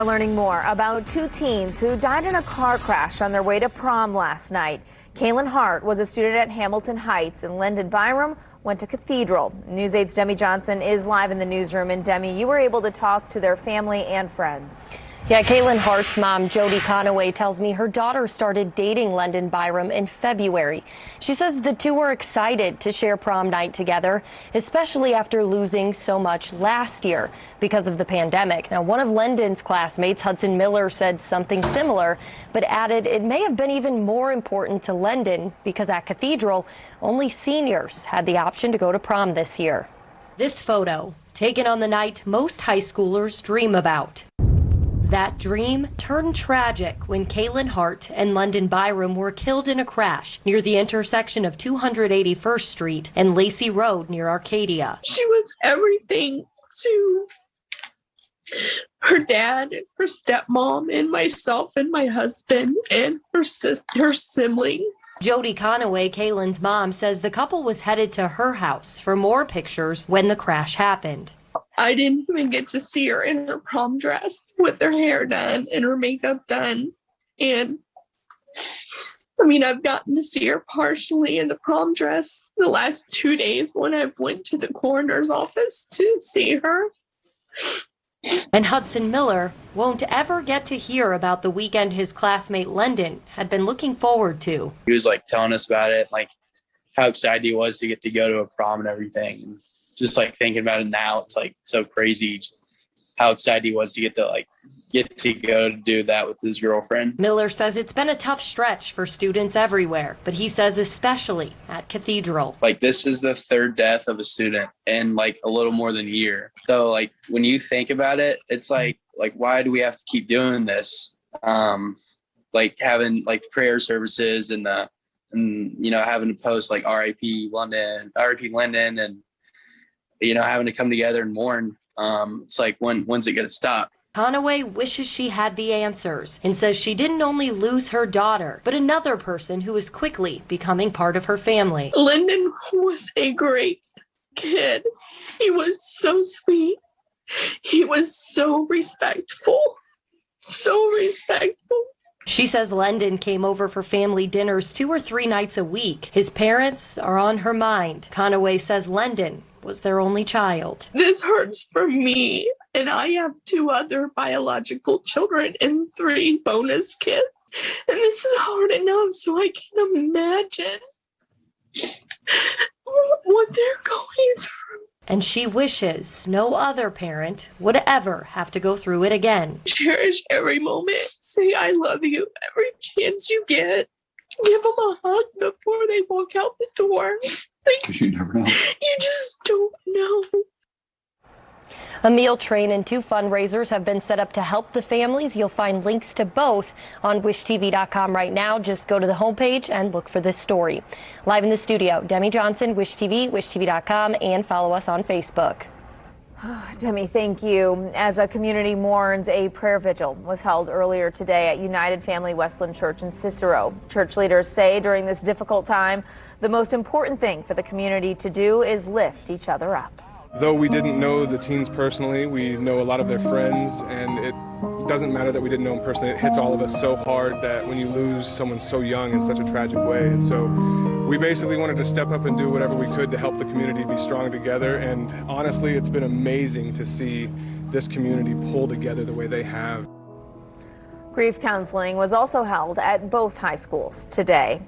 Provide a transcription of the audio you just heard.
Learning more about two teens who died in a car crash on their way to prom last night. Kaylin Hart was a student at Hamilton Heights, and Lyndon Byram went to Cathedral. News 8's Demi Johnson is live in the newsroom. And Demi, you were able to talk to their family and friends. Yeah, Kaylin Hart's mom, Jody Conaway, tells me her daughter started dating Lyndon Byram in February. She says the two were excited to share prom night together, especially after losing so much last year because of the pandemic. Now, one of Lyndon's classmates, Hudson Miller, said something similar, but added it may have been even more important to Lyndon because at Cathedral, only seniors had the option to go to prom this year. This photo, taken on the night most high schoolers dream about. That dream turned tragic when Kaylin Hart and Lyndon Byram were killed in a crash near the intersection of 281st Street and Lacey Road near Arcadia. She was everything to her dad and her stepmom and myself and my husband and her siblings. Jody Conaway, Kaylin's mom, says the couple was headed to her house for more pictures when the crash happened. I didn't even get to see her in her prom dress with her hair done and her makeup done. And I've gotten to see her partially in the prom dress the last 2 days when I've went to the coroner's office to see her. And Hudson Miller won't ever get to hear about the weekend his classmate Lyndon had been looking forward to. He was telling us about it, how excited he was to get to go to a prom and everything. Just thinking about it now, it's so crazy how excited he was to get to go to do that with his girlfriend. Miller says it's been a tough stretch for students everywhere, but he says especially at Cathedral. This is the third death of a student in a little more than a year. So when you think about it, it's why do we have to keep doing this? Having prayer services and having to post R.I.P. Lyndon and having to come together and mourn. It's when's it going to stop? Conaway wishes she had the answers and says she didn't only lose her daughter, but another person who is quickly becoming part of her family. Lyndon was a great kid. He was so sweet. He was so respectful. So respectful. She says Lyndon came over for family dinners 2 or 3 nights a week. His parents are on her mind. Conaway says Lyndon was their only child. This hurts for me, and I have 2 other biological children and 3 bonus kids. And this is hard enough, so I can't imagine what they're going through. And she wishes no other parent would ever have to go through it again. Cherish every moment. Say, I love you every chance you get. Give them a hug before they walk out the door. Because you never know. You just don't know. A meal train and 2 fundraisers have been set up to help the families. You'll find links to both on wishtv.com right now. Just go to the homepage and look for this story. Live in the studio, Demi Johnson, Wish TV, wishtv.com, and follow us on Facebook. Demi, thank you. As a community mourns, a prayer vigil was held earlier today at United Family Westland Church in Cicero. Church leaders say during this difficult time, the most important thing for the community to do is lift each other up. Though we didn't know the teens personally, we know a lot of their friends, and it doesn't matter that we didn't know them personally. It hits all of us so hard that when you lose someone so young in such a tragic way. And so we basically wanted to step up and do whatever we could to help the community be strong together. And honestly, it's been amazing to see this community pull together the way they have. Grief counseling was also held at both high schools today.